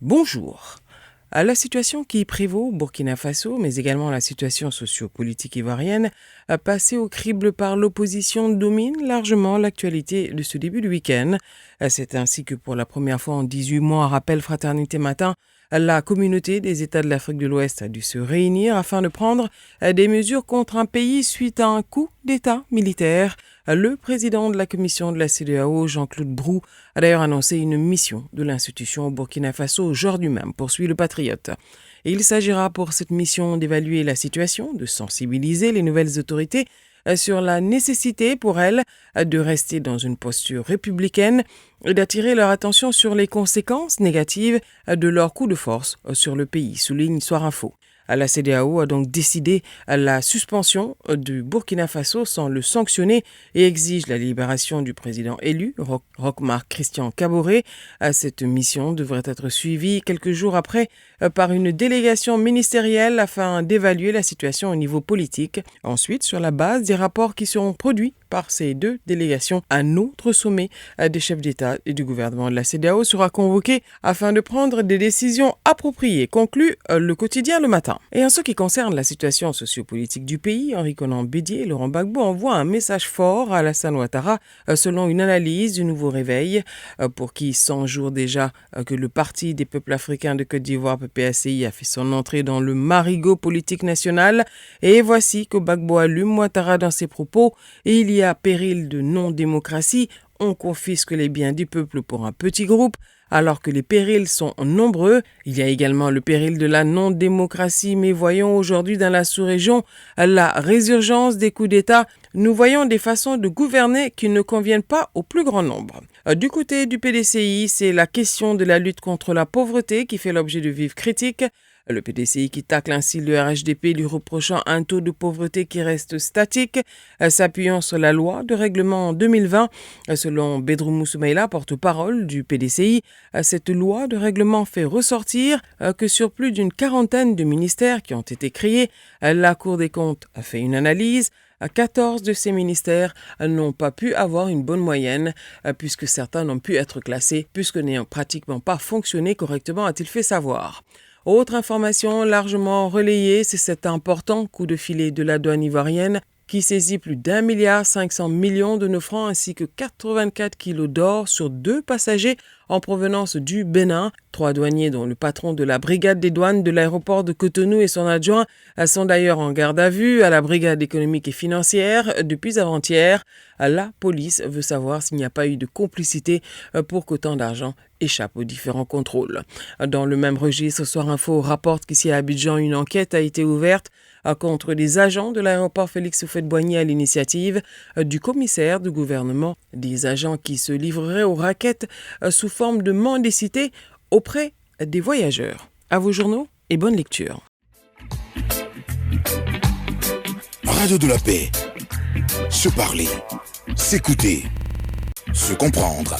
Bonjour. La situation qui prévaut au Burkina Faso, mais également la situation sociopolitique ivoirienne, passée au crible par l'opposition, domine largement l'actualité de ce début de week-end. C'est ainsi que pour la première fois en 18 mois, rappelle Fraternité Matin, la communauté des États de l'Afrique de l'Ouest a dû se réunir afin de prendre des mesures contre un pays suite à un coup d'État militaire. Le président de la commission de la CEDEAO, Jean-Claude Brou, a d'ailleurs annoncé une mission de l'institution au Burkina Faso aujourd'hui même, poursuit le patriote. Et il s'agira pour cette mission d'évaluer la situation, de sensibiliser les nouvelles autorités sur la nécessité pour elles de rester dans une posture républicaine et d'attirer leur attention sur les conséquences négatives de leur coup de force sur le pays, souligne Soir Info. La CEDEAO a donc décidé la suspension du Burkina Faso sans le sanctionner et exige la libération du président élu, Roch-Marc Christian Kaboré. Cette mission devrait être suivie quelques jours après par une délégation ministérielle afin d'évaluer la situation au niveau politique. Ensuite, sur la base des rapports qui seront produits par ces deux délégations, un autre sommet des chefs d'État et du gouvernement de la CEDEAO sera convoqué afin de prendre des décisions appropriées, conclut le quotidien Le Matin. Et en ce qui concerne la situation sociopolitique du pays, Henri Konan Bédié et Laurent Gbagbo envoient un message fort à Alassane Ouattara selon une analyse du nouveau réveil pour qui 100 jours déjà que le Parti des peuples africains de Côte d'Ivoire PPACI a fait son entrée dans le marigot politique national. Et voici que Gbagbo allume Ouattara dans ses propos et il y a péril de non-démocratie, on confisque les biens du peuple pour un petit groupe, alors que les périls sont nombreux. Il y a également le péril de la non-démocratie, mais voyons aujourd'hui dans la sous-région la résurgence des coups d'État. Nous voyons des façons de gouverner qui ne conviennent pas au plus grand nombre. Du côté du PDCI, c'est la question de la lutte contre la pauvreté qui fait l'objet de vives critiques. Le PDCI qui tacle ainsi le RHDP lui reprochant un taux de pauvreté qui reste statique, s'appuyant sur la loi de règlement 2020. Selon Bedroumou Soumaïla, porte-parole du PDCI, cette loi de règlement fait ressortir que sur plus d'une quarantaine de ministères qui ont été créés, la Cour des comptes a fait une analyse. 14 de ces ministères n'ont pas pu avoir une bonne moyenne puisque certains n'ont pu être classés puisque n'ayant pratiquement pas fonctionné correctement, a-t-il fait savoir. Autre information largement relayée, c'est cet important coup de filet de la douane ivoirienne qui saisit plus d'1,5 milliard de nos francs ainsi que 84 kilos d'or sur 2 passagers en provenance du Bénin. 3 douaniers dont le patron de la brigade des douanes de l'aéroport de Cotonou et son adjoint sont d'ailleurs en garde à vue à la brigade économique et financière depuis avant-hier. La police veut savoir s'il n'y a pas eu de complicité pour qu'autant d'argent échappe aux différents contrôles. Dans le même registre, Soir Info rapporte qu'ici à Abidjan, une enquête a été ouverte contre des agents de l'aéroport Félix Houphouët-Boigny à l'initiative du commissaire du gouvernement, des agents qui se livreraient aux raquettes sous forme de mendicité auprès des voyageurs. À vos journaux et bonne lecture. Radio de la paix. Se parler, s'écouter, se comprendre.